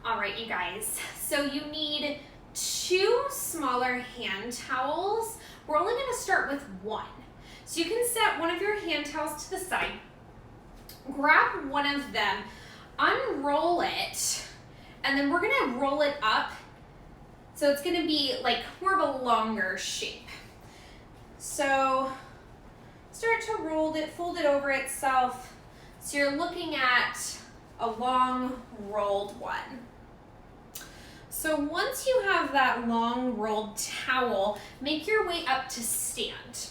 All right, you guys, so you need 2 smaller hand towels. We're only gonna start with 1. So you can set one of your hand towels to the side, grab one of them, unroll it, and then we're gonna roll it up. So it's gonna be like more of a longer shape. So start to roll it, fold it over itself. So you're looking at a long rolled one. So once you have that long rolled towel, make your way up to stand.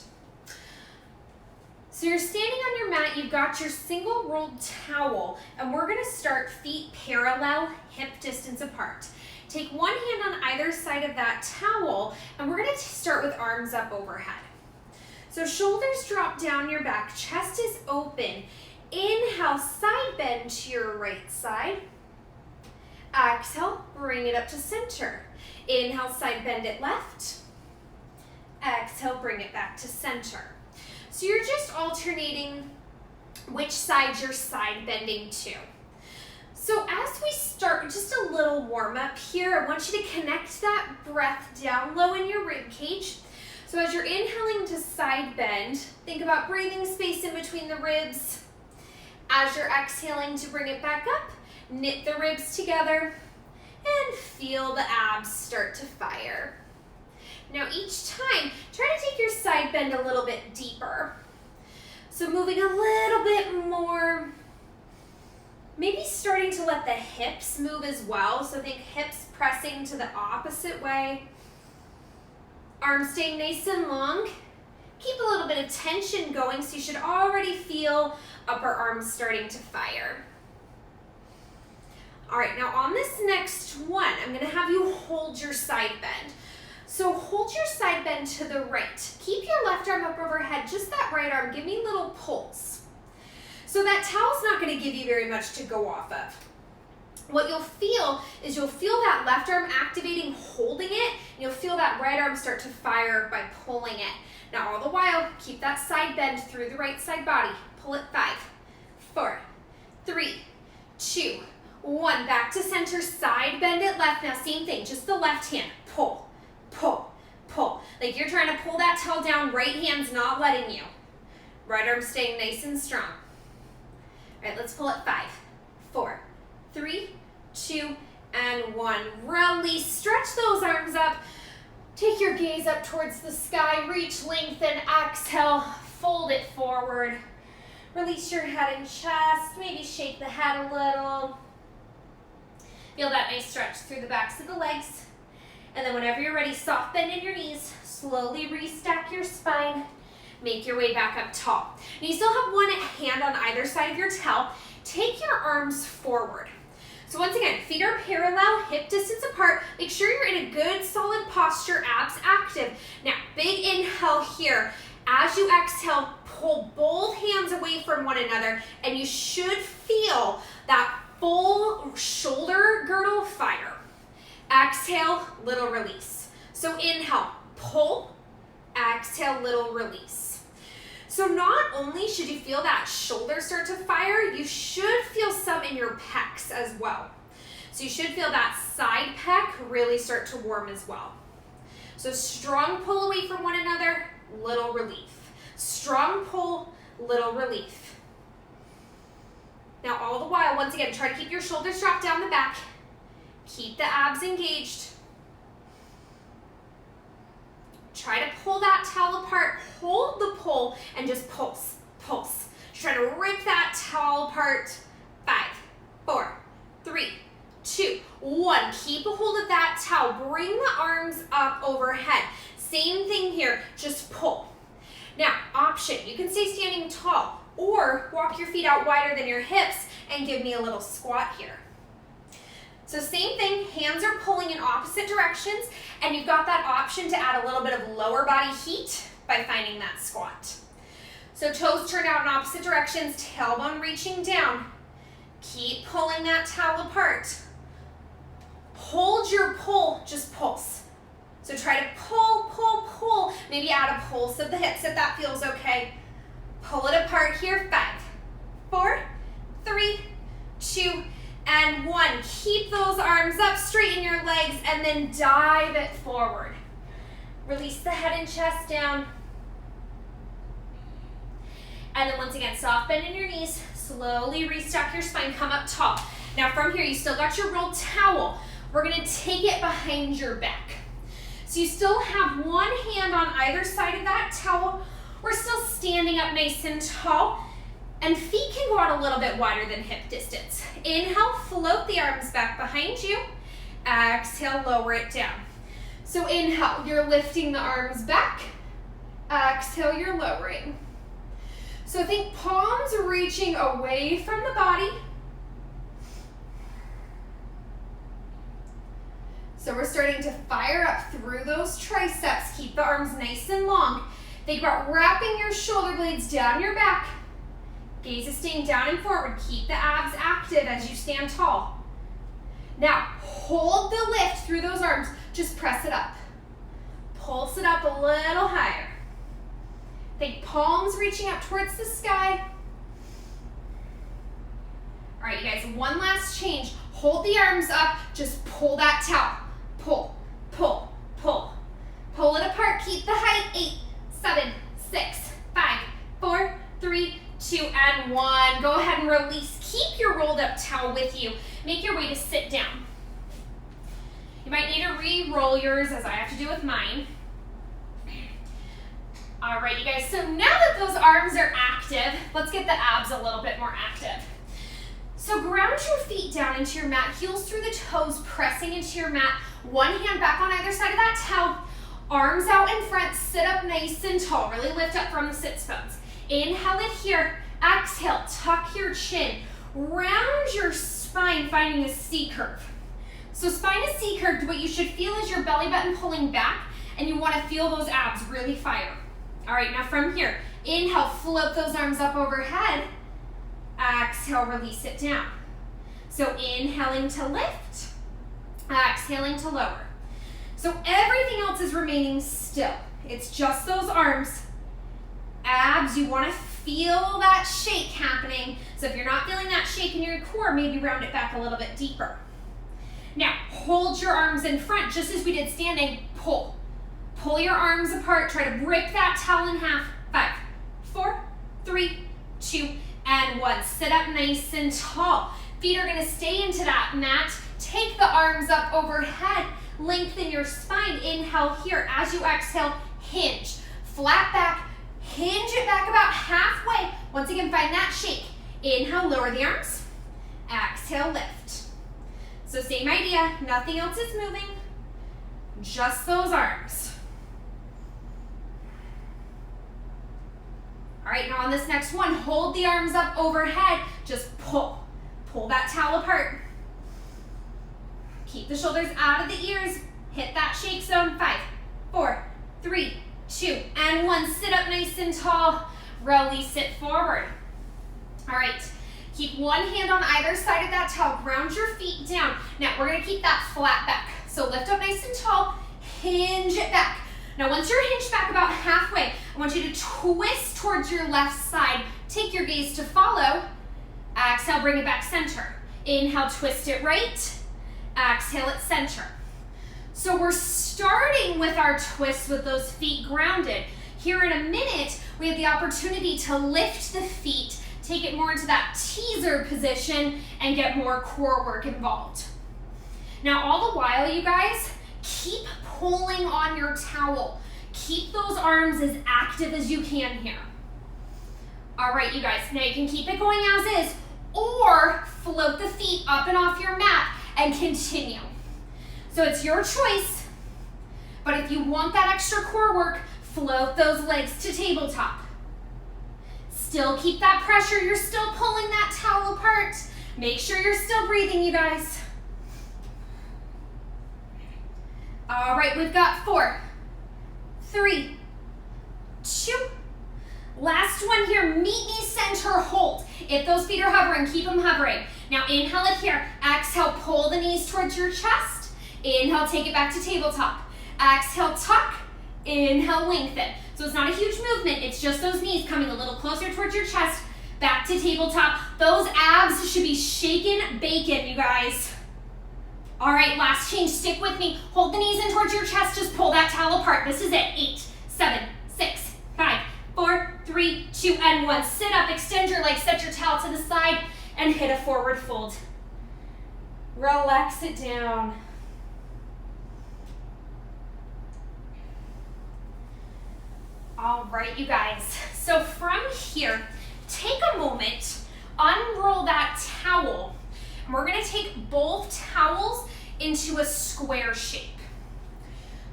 So you're standing on your mat, you've got your single rolled towel, and we're gonna start feet parallel, hip distance apart. Take one hand on either side of that towel, and we're gonna start with arms up overhead. So shoulders drop down your back, chest is open. Inhale, side bend to your right side. Exhale, bring it up to center. Inhale, side bend it left. Exhale, bring it back to center. So you're just alternating which side you're side bending to. So as we start, just a little warm up here, I want you to connect that breath down low in your rib cage. So as you're inhaling to side bend, think about breathing space in between the ribs. As you're exhaling to bring it back up, knit the ribs together and feel the abs start to fire. Now each time, try to take your side bend a little bit deeper. So moving a little bit more, maybe starting to let the hips move as well. So think hips pressing to the opposite way. Arms staying nice and long. Keep a little bit of tension going, so you should already feel upper arms starting to fire. All right, now on this next one, I'm gonna have you hold your side bend. So hold your side bend to the right. Keep your left arm up overhead, just that right arm. Give me little pulls. So that towel's not gonna give you very much to go off of. What you'll feel is you'll feel that left arm activating, holding it, and you'll feel that right arm start to fire by pulling it. Now all the while, keep that side bend through the right side body. Pull it 5, 4, 3, 2, 1. Back to center, side bend it left. Now same thing, just the left hand. Pull, pull, pull. Like you're trying to pull that towel down, right hand's not letting you. Right arm staying nice and strong. All right, let's pull it 5, 4, 3, 2, and 1. Release, stretch those arms up. Take your gaze up towards the sky, reach, lengthen, exhale, fold it forward. Release your head and chest, maybe shake the head a little. Feel that nice stretch through the backs of the legs. And then whenever you're ready, soft bend in your knees, slowly restack your spine, make your way back up tall. Now you still have one hand on either side of your towel. Take your arms forward. So once again, feet are parallel, hip distance apart. Make sure you're in a good solid posture, abs active. Now, big inhale here. As you exhale, pull both hands away from one another, and you should feel that full shoulder girdle fire. Exhale, little release. So inhale, pull, exhale, little release. So not only should you feel that shoulder start to fire, you should feel some in your pecs as well. So you should feel that side pec really start to warm as well. So strong pull away from one another, little relief. Strong pull, little relief. Now all the while, once again, try to keep your shoulders dropped down the back. Keep the abs engaged. Try to pull that towel apart, hold the pull, and just pulse, pulse. Try to rip that towel apart. 5, 4, 3, 2, 1. Keep a hold of that towel. Bring the arms up overhead. Same thing here, just pull. Now, option, you can stay standing tall or walk your feet out wider than your hips and give me a little squat here. So same thing, hands are pulling in opposite directions, and you've got that option to add a little bit of lower body heat by finding that squat. So toes turned out in opposite directions, tailbone reaching down. Keep pulling that towel apart. Hold your pull, just pulse. So try to pull, pull, pull. Maybe add a pulse of the hips if that feels okay. Pull it apart here, 5, 4, 3, 2, and 1. Keep keep those arms up, straighten your legs, and then dive it forward. Release the head and chest down. And then once again, soft bend in your knees. Slowly restack your spine, come up tall. Now from here, you still got your rolled towel. We're gonna take it behind your back. So you still have one hand on either side of that towel. We're still standing up nice and tall. And feet can go out a little bit wider than hip distance. Inhale, float the arms back behind you. Exhale, lower it down. So inhale, you're lifting the arms back. Exhale, you're lowering. So think palms reaching away from the body. So we're starting to fire up through those triceps. Keep the arms nice and long. Think about wrapping your shoulder blades down your back. Gaze is staying down and forward. Keep the abs active as you stand tall. Now, hold the lift through those arms. Just press it up. Pulse it up a little higher. Think palms reaching up towards the sky. All right, you guys, one last change. Hold the arms up. Just pull that towel. Pull, pull, pull. Pull it apart. Keep the height. 8, 7, 6, 5, 4, 3, 2, and 1. Go ahead and release. Keep your rolled up towel with you. Make your way to sit down. You might need to re-roll yours as I have to do with mine. All right, you guys, so now that those arms are active, let's get the abs a little bit more active. So ground your feet down into your mat, heels through the toes, pressing into your mat. One hand back on either side of that towel. Arms out in front, sit up nice and tall. Really lift up from the sits bones. Inhale it here. Exhale, tuck your chin. Round your spine, finding a C curve. So spine is C curved. What you should feel is your belly button pulling back, and you want to feel those abs really fire. All right, now from here, inhale, float those arms up overhead. Exhale, release it down. So inhaling to lift, exhaling to lower. So everything else is remaining still. It's just those arms. Abs, you want to feel that shake happening. So if you're not feeling that shake in your core, maybe round it back a little bit deeper. Now, hold your arms in front, just as we did standing. Pull. Pull your arms apart. Try to break that towel in half. 5, 4, 3, 2, and 1. Sit up nice and tall. Feet are going to stay into that mat. Take the arms up overhead. Lengthen your spine. Inhale here. As you exhale, hinge. Flat back. Hinge it back about halfway. Once again, find that shake. Inhale, lower the arms. Exhale, lift. So same idea. Nothing else is moving. Just those arms. All right, now on this next one, hold the arms up overhead. Just pull. Pull that towel apart. Keep the shoulders out of the ears. Hit that shake zone. 5, 4, 3, 2, and 1. Sit up nice and tall. Release it forward. All right, keep one hand on either side of that towel. Ground your feet down. Now we're gonna keep that flat back. So lift up nice and tall. Hinge it back. Now once you're hinged back about halfway, I want you to twist towards your left side. Take your gaze to follow. Exhale, bring it back center. Inhale, twist it right. Exhale at center. So we're starting with our twist with those feet grounded. Here in a minute, we have the opportunity to lift the feet, take it more into that teaser position, and get more core work involved. Now all the while, you guys, keep pulling on your towel. Keep those arms as active as you can here. All right, you guys, now you can keep it going as is, or float the feet up and off your mat and continue. So it's your choice, but if you want that extra core work, float those legs to tabletop. Still keep that pressure. You're still pulling that towel apart. Make sure you're still breathing, you guys. All right, we've got 4, 3, 2. Last one here, meet me center, hold. If those feet are hovering, keep them hovering. Now inhale it here. Exhale, pull the knees towards your chest. Inhale, take it back to tabletop. Exhale, tuck. Inhale, lengthen. So it's not a huge movement. It's just those knees coming a little closer towards your chest. Back to tabletop. Those abs should be shaking bacon, you guys. All right, last change, stick with me. Hold the knees in towards your chest, just pull that towel apart. This is it, 8, 7, 6, 5, 4, 3, 2, and 1. Sit up, extend your legs, set your towel to the side, and hit a forward fold. Relax it down. All right, you guys. So from here, take a moment, unroll that towel, and we're gonna take both towels into a square shape.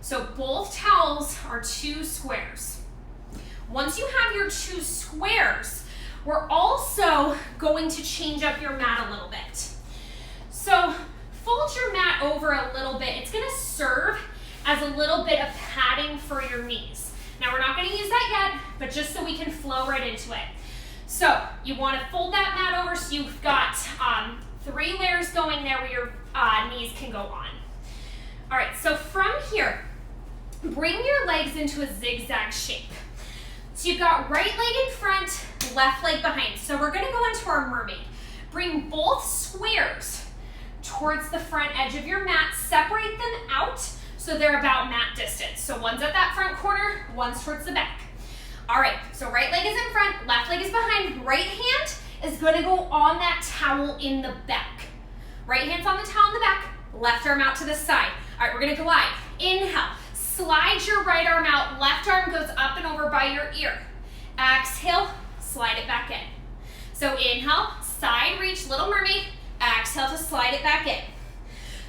So both towels are 2 squares. Once you have your 2 squares, we're also going to change up your mat a little bit. So fold your mat over a little bit. It's gonna serve as a little bit of padding for your knees. Now we're not gonna use that yet, but just so we can flow right into it. So you wanna fold that mat over so you've got 3 layers going there where your knees can go on. All right, so from here, bring your legs into a zigzag shape. So you've got right leg in front, left leg behind. So we're gonna go into our mermaid. Bring both squares towards the front edge of your mat, separate them out so they're about mat distance. So one's at that front corner, one's towards the back. All right, so right leg is in front, left leg is behind. Right hand is gonna go on that towel in the back. Right hand's on the towel in the back, left arm out to the side. All right, we're gonna glide. Inhale, slide your right arm out, left arm goes up and over by your ear. Exhale, slide it back in. So inhale, side reach, Little Mermaid. Exhale to slide it back in.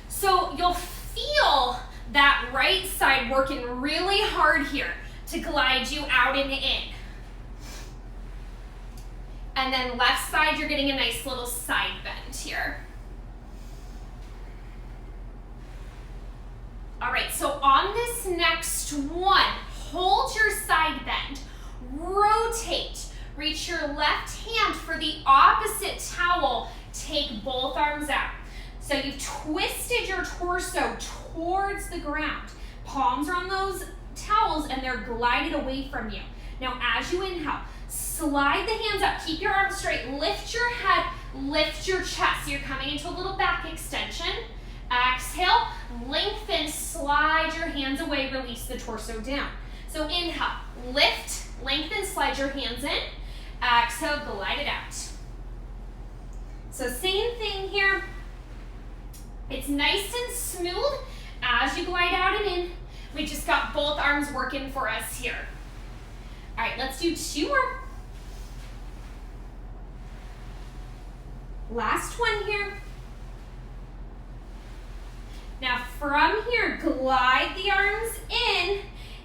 So you'll feel that right side working really hard here to glide you out and in. And then left side, you're getting a nice little side bend here. All right, so on this next one, hold your side bend, rotate, reach your left hand for the opposite towel, take both arms out. So you've twisted your torso towards the ground. Palms are on those towels and they're glided away from you. Now as you inhale, slide the hands up, keep your arms straight, lift your head, lift your chest. So you're coming into a little back extension. Exhale, lengthen, slide your hands away, release the torso down. So inhale, lift, lengthen, slide your hands in. Exhale, glide it out. So same thing here. It's nice and smooth as you glide out and in. We just got both arms working for us here. All right, let's do 2 more. Last one here. Now from here, glide the arms in,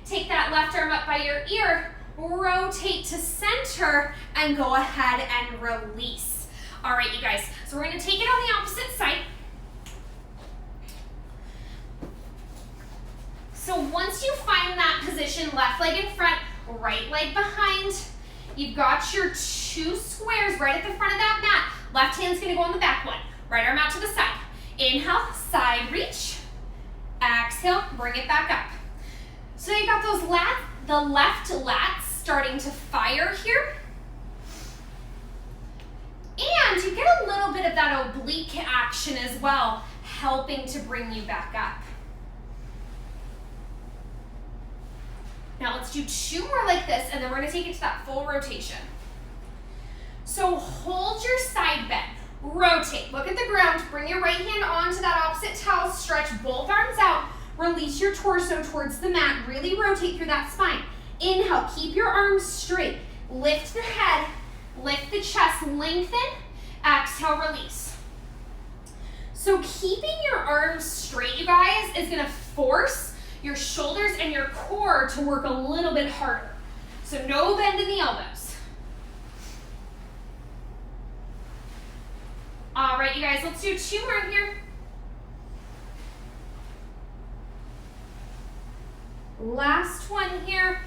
take that left arm up by your ear, rotate to center, and go ahead and release. All right, you guys, so we're gonna take it on the opposite side. So once you find that position, left leg in front, right leg behind, you've got your 2 squares right at the front of that mat. Left hand's gonna go on the back one, right arm out to the side. Inhale, side reach. Exhale, bring it back up. So you've got those the left lats starting to fire here. And you get a little bit of that oblique action as well, helping to bring you back up. Now let's do 2 more like this, and then we're gonna take it to that full rotation. So hold your side bend, rotate, look at the ground, bring your right hand onto that opposite towel, stretch both arms out, release your torso towards the mat, really rotate through that spine. Inhale, keep your arms straight, lift the head, lift the chest, lengthen, exhale, release. So keeping your arms straight, you guys, is gonna force your shoulders and your core to work a little bit harder. So no bend in the elbows. All right, you guys, let's do 2 more here. Last one here.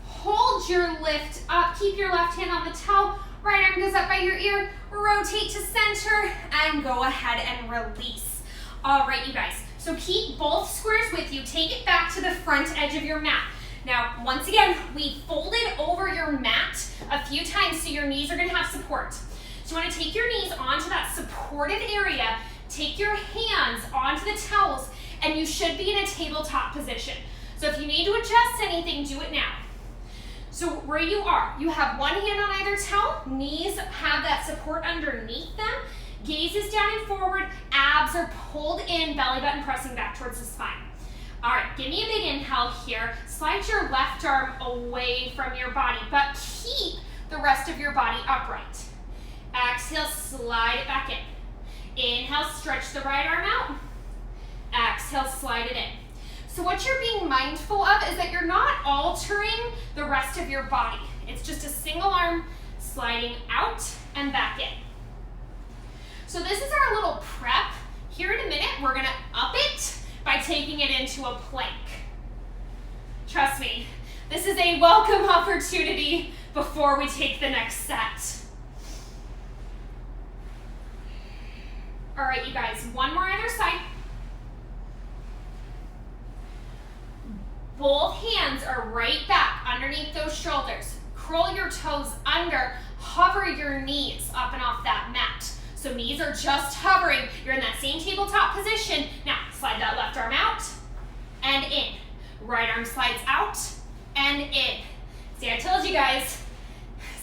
Hold your lift up, keep your left hand on the towel, right arm goes up by your ear, rotate to center, and go ahead and release. All right, you guys, so keep both squares with you, take it back to the front edge of your mat. Now, once again, we folded over your mat a few times so your knees are gonna have support. So you wanna take your knees onto that supported area, take your hands onto the towels and you should be in a tabletop position. So if you need to adjust anything, do it now. So where you are, you have one hand on either towel, knees have that support underneath them, gaze is down and forward, abs are pulled in, belly button pressing back towards the spine. All right, give me a big inhale here. Slide your left arm away from your body, but keep the rest of your body upright. Exhale, slide it back in. Inhale, stretch the right arm out. Exhale, slide it in. So what you're being mindful of is that you're not altering the rest of your body. It's just a single arm sliding out and back in. So this is our little prep. Here in a minute, we're gonna up it by taking it into a plank. Trust me, this is a welcome opportunity before we take the next set. All right, you guys, one more either side. Both hands are right back underneath those shoulders. Curl your toes under, hover your knees up and off that mat. So knees are just hovering. You're in that same tabletop position. Now, slide that left arm out and in. Right arm slides out and in. See, I told you guys,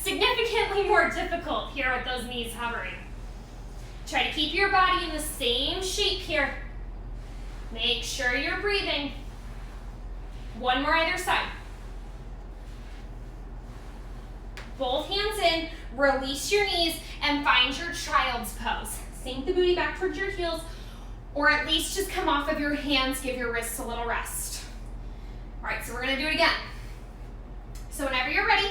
significantly more difficult here with those knees hovering. Try to keep your body in the same shape here. Make sure you're breathing. One more either side. Both hands in, release your knees, and find your child's pose. Sink the booty back towards your heels, or at least just come off of your hands, give your wrists a little rest. All right, so we're gonna do it again. So whenever you're ready,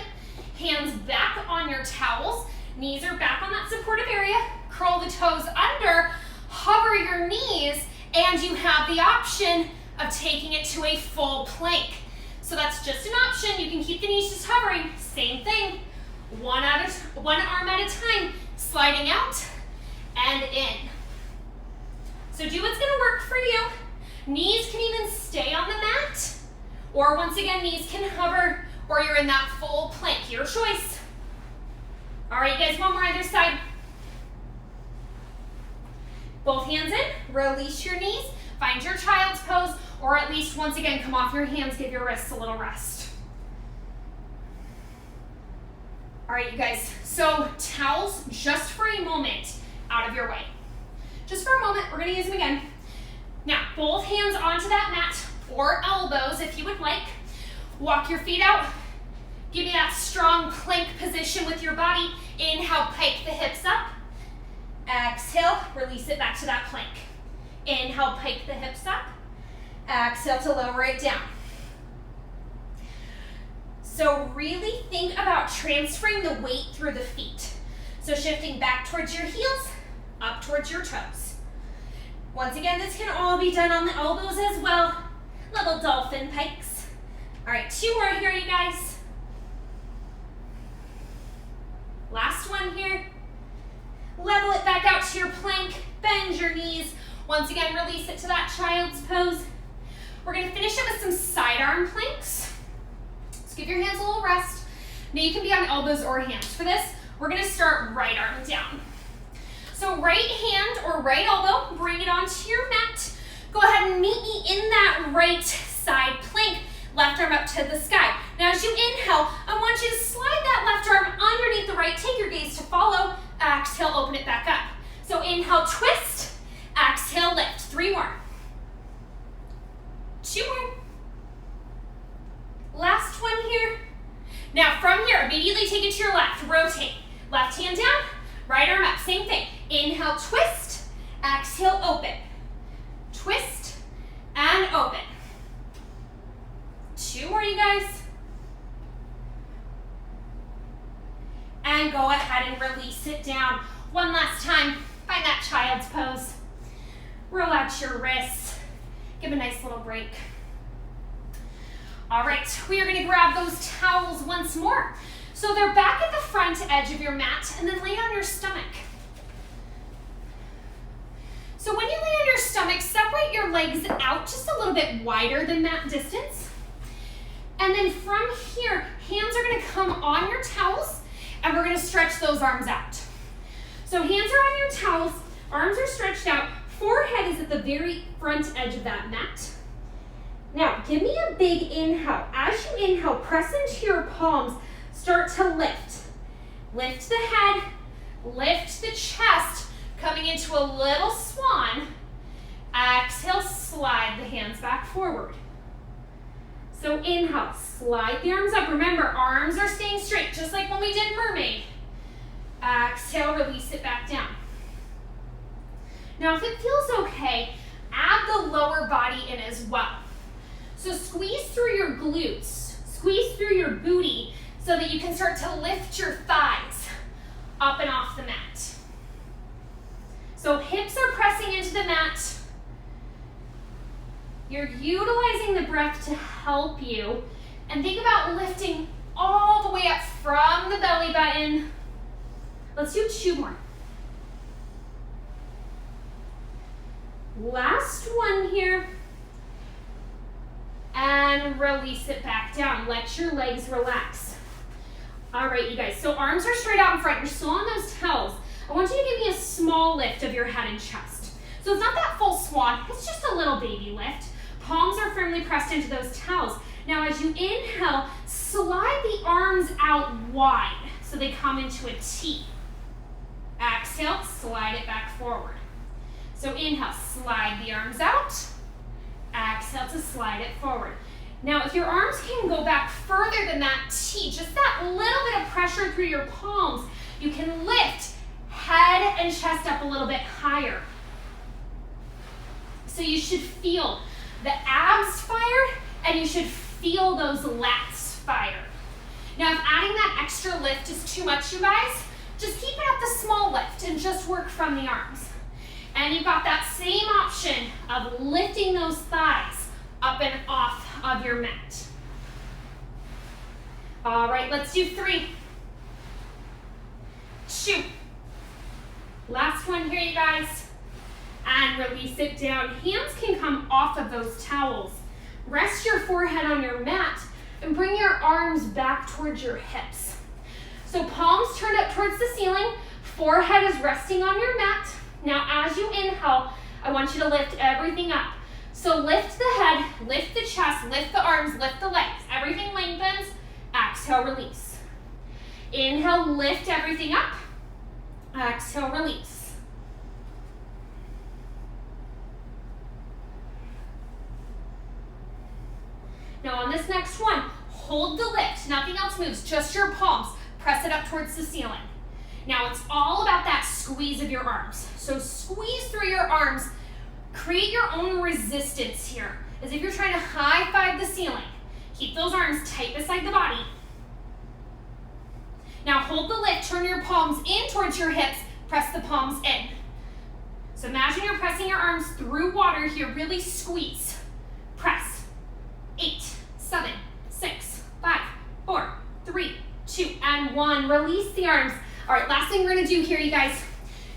hands back on your towels, knees are back on that supportive area, curl the toes under, hover your knees, and you have the option of taking it to a full plank. So that's just an option. You can keep the knees just hovering. Same thing. One arm at a time, sliding out and in. So do what's gonna work for you. Knees can even stay on the mat, or once again, knees can hover, or you're in that full plank, your choice. All right, you guys, one more either side. Both hands in, release your knees, find your child's pose, or at least once again, come off your hands, give your wrists a little rest. All right, you guys, so towels just for a moment out of your way. Just for a moment, we're gonna use them again. Now, both hands onto that mat, or elbows if you would like. Walk your feet out. Give me that strong plank position with your body. Inhale, pike the hips up. Exhale, release it back to that plank. Inhale, pike the hips up. Exhale to lower it down. So really think about transferring the weight through the feet. So shifting back towards your heels, up towards your toes. Once again, this can all be done on the elbows as well. Little dolphin pikes. All right, 2 more here, you guys. Last one here. Level it back out to your plank, bend your knees. Once again, release it to that child's pose. We're gonna finish it with some side arm planks. So give your hands a little rest. Now you can be on elbows or hands. For this, we're gonna start right arm down. So right hand or right elbow, bring it onto your mat. Go ahead and meet me in that right side plank. Left arm up to the sky. Now as you inhale, I want you to slide that left arm underneath the right. Take your gaze to follow. Exhale, open it back up. So inhale, twist. Exhale, lift. 3 more. 2 more. Last one here. Now from here, immediately take it to your left. Rotate. Left hand down, right arm up. Same thing. Inhale, twist. Exhale, open. Twist and open. 2 more, you guys. And go ahead and release it down. One last time. Find that child's pose. Roll out your wrists. Give a nice little break. All right, we are gonna grab those towels once more. So they're back at the front edge of your mat, and then lay on your stomach. So when you lay on your stomach, separate your legs out just a little bit wider than mat distance. And then from here, hands are gonna come on your towels, and we're gonna stretch those arms out. So hands are on your towels, arms are stretched out. forehead is at the very front edge of that mat. Now, give me a big inhale. As you inhale, press into your palms. Start to lift. Lift the head, lift the chest, coming into a little swan. Exhale, slide the hands back forward. So inhale, slide the arms up. Remember, arms are staying straight, just like when we did mermaid. Exhale, release it back down. Now, if it feels okay, add the lower body in as well. So squeeze through your glutes, squeeze through your booty so that you can start to lift your thighs up and off the mat. So hips are pressing into the mat. You're utilizing the breath to help you. And think about lifting all the way up from the belly button. Let's do 2 more. Last one here. And release it back down. Let your legs relax. All right, you guys. So arms are straight out in front. You're still on those towels. I want you to give me a small lift of your head and chest. So it's not that full swan. It's just a little baby lift. Palms are firmly pressed into those towels. Now as you inhale, slide the arms out wide so they come into a T. Exhale, slide it back forward. So inhale, slide the arms out. Exhale to slide it forward. Now if your arms can go back further than that T, just that little bit of pressure through your palms, you can lift head and chest up a little bit higher. So you should feel the abs fire and you should feel those lats fire. Now if adding that extra lift is too much, you guys, just keep it at the small lift and just work from the arms. And you've got that same option of lifting those thighs up and off of your mat. All right, let's do 3, 2. Last one here, you guys. And release it down. Hands can come off of those towels. Rest your forehead on your mat and bring your arms back towards your hips. So palms turned up towards the ceiling, forehead is resting on your mat. Now as you inhale, I want you to lift everything up. So lift the head, lift the chest, lift the arms, lift the legs. Everything lengthens. Exhale, release. Inhale, lift everything up. Exhale, release. Now on this next one, hold the lift. Nothing else moves, just your palms. Press it up towards the ceiling. Now it's all about that squeeze of your arms. So squeeze through your arms. Create your own resistance here, as if you're trying to high-five the ceiling. Keep those arms tight beside the body. Now hold the lift, turn your palms in towards your hips, press the palms in. So imagine you're pressing your arms through water here, really squeeze. Press. 8, 7, 6, 5, 4, 3, 2, and 1. Release the arms. All right, last thing we're gonna do here, you guys.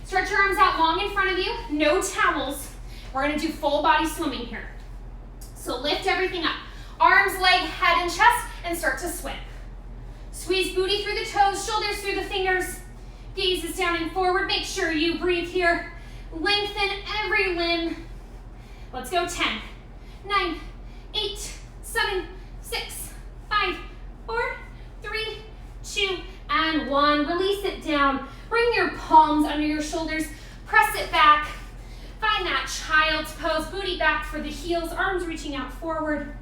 Stretch your arms out long in front of you, no towels. We're gonna do full body swimming here. So lift everything up. Arms, leg, head, and chest, and start to swim. Squeeze booty through the toes, shoulders through the fingers. Gaze is down and forward. Make sure you breathe here. Lengthen every limb. Let's go. 10, 9, 8, 7, 6, 5, 4, 3, 2, and 1. Release it down. Bring your palms under your shoulders. Press it back. Find that child's pose. Booty back for the heels. Arms reaching out forward.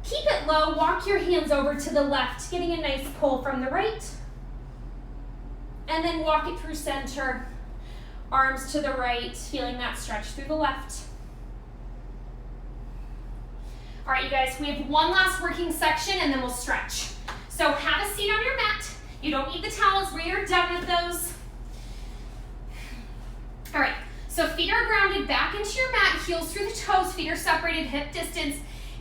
Keep it low. Walk your hands over to the left, getting a nice pull from the right. And then walk it through center. Arms to the right, feeling that stretch through the left. All right, you guys, we have one last working section and then we'll stretch. So have a seat on your mat. You don't need the towels. We are done with those. All right, so feet are grounded back into your mat, heels through the toes, feet are separated hip distance.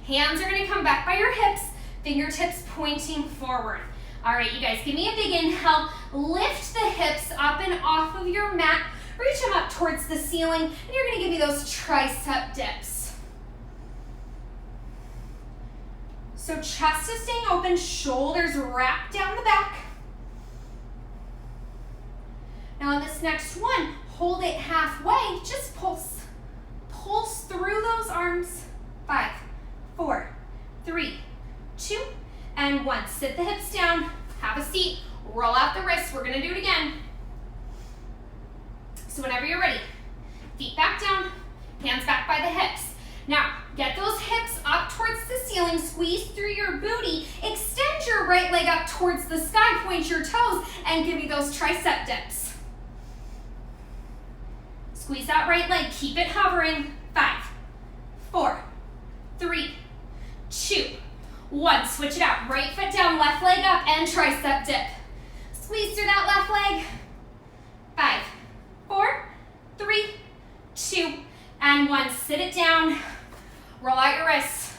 Hands are gonna come back by your hips, fingertips pointing forward. All right, you guys, give me a big inhale. Lift the hips up and off of your mat. Reach them up towards the ceiling, and you're gonna give me those tricep dips. So chest is staying open, shoulders wrapped down the back. Now on this next one, Hold it halfway, just pulse. Pulse through those arms. 5, 4, 3, 2, and 1. Sit the hips down, have a seat, roll out the wrists. We're gonna do it again. So whenever you're ready, feet back down, hands back by the hips. Now, get those hips up towards the ceiling, squeeze through your booty, extend your right leg up towards the sky, point your toes, and give me those tricep dips. Squeeze that right leg, keep it hovering. 5, 4, 3, 2, 1. Switch it out. Right foot down, left leg up, and tricep dip. Squeeze through that left leg. 5, 4, 3, 2, and 1. Sit it down. Roll out your wrists.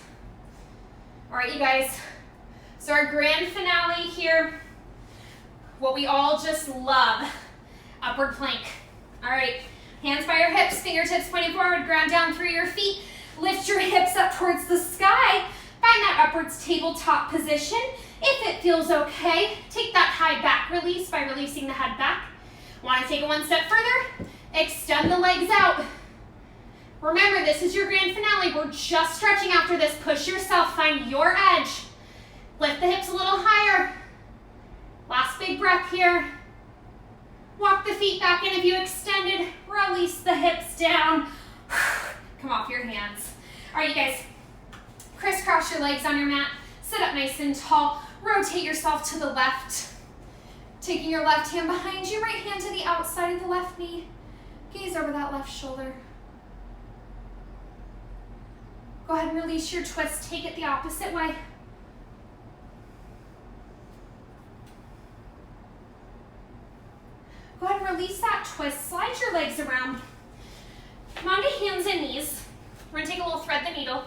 All right, you guys. So our grand finale here, what we all just love, upward plank. All right, hands by your hips, fingertips pointing forward, ground down through your feet. Lift your hips up towards the sky. Find that upwards tabletop position. If it feels okay, take that high back release by releasing the head back. Want to take it one step further? Extend the legs out. Remember, this is your grand finale. We're just stretching after this. Push yourself, find your edge. Lift the hips a little higher. Last big breath here. Walk the feet back in if you extended. Release the hips down. Come off your hands. All right, you guys. Crisscross your legs on your mat. Sit up nice and tall. Rotate yourself to the left. Taking your left hand behind you, right hand to the outside of the left knee. Gaze over that left shoulder. Go ahead and release your twist. Take it the opposite way. Go ahead and release that twist. Slide your legs around. Come on to hands and knees. We're gonna take a little thread the needle.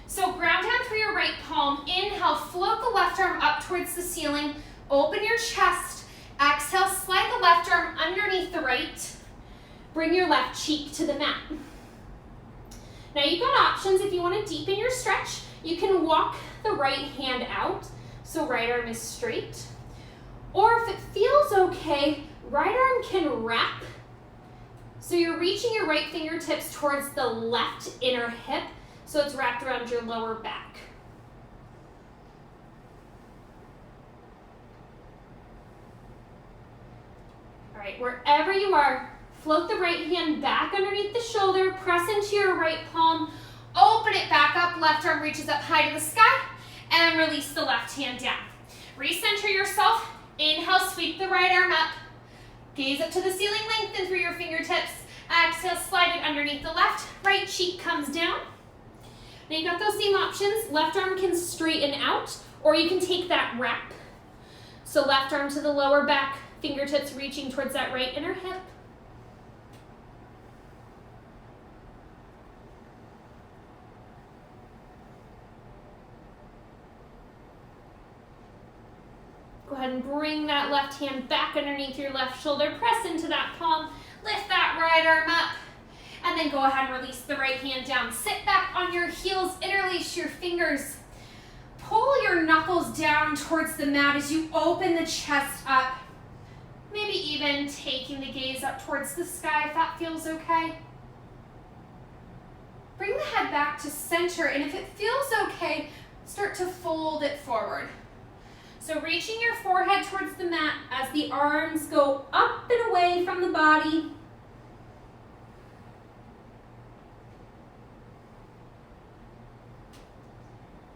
So ground down through your right palm. Inhale, float the left arm up towards the ceiling. Open your chest. Exhale, slide the left arm underneath the right. Bring your left cheek to the mat. Now you've got options if you want to deepen your stretch. You can walk the right hand out, so right arm is straight. Or if it feels okay, right arm can wrap. So you're reaching your right fingertips towards the left inner hip, so it's wrapped around your lower back. All right, wherever you are, float the right hand back underneath the shoulder, press into your right palm, open it back up, left arm reaches up high to the sky, and release the left hand down. Recenter yourself, inhale, sweep the right arm up, gaze up to the ceiling, lengthen through your fingertips, exhale, slide it underneath the left, right cheek comes down. Now you've got those same options, left arm can straighten out, or you can take that wrap. So left arm to the lower back, fingertips reaching towards that right inner hip. Go ahead and bring that left hand back underneath your left shoulder. Press into that palm. Lift that right arm up. And then go ahead and release the right hand down. Sit back on your heels. Interlace your fingers. Pull your knuckles down towards the mat as you open the chest up. Maybe even taking the gaze up towards the sky if that feels okay. Bring the head back to center, and if it feels okay, start to fold it forward. So reaching your forehead towards the mat as the arms go up and away from the body.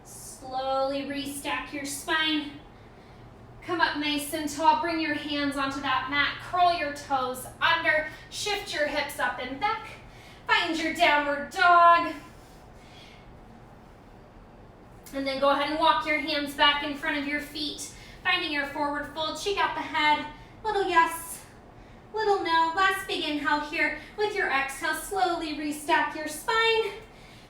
Slowly restack your spine. Come up nice and tall. Bring your hands onto that mat. Curl your toes under. Shift your hips up and back. Find your downward dog. And then go ahead and walk your hands back in front of your feet, finding your forward fold. Cheek out the head. Little yes, little no. Last big inhale here. With your exhale, slowly restack your spine.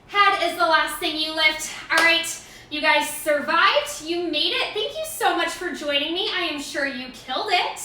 Head is the last thing you lift. All right, you guys survived. You made it. Thank you so much for joining me. I am sure you killed it.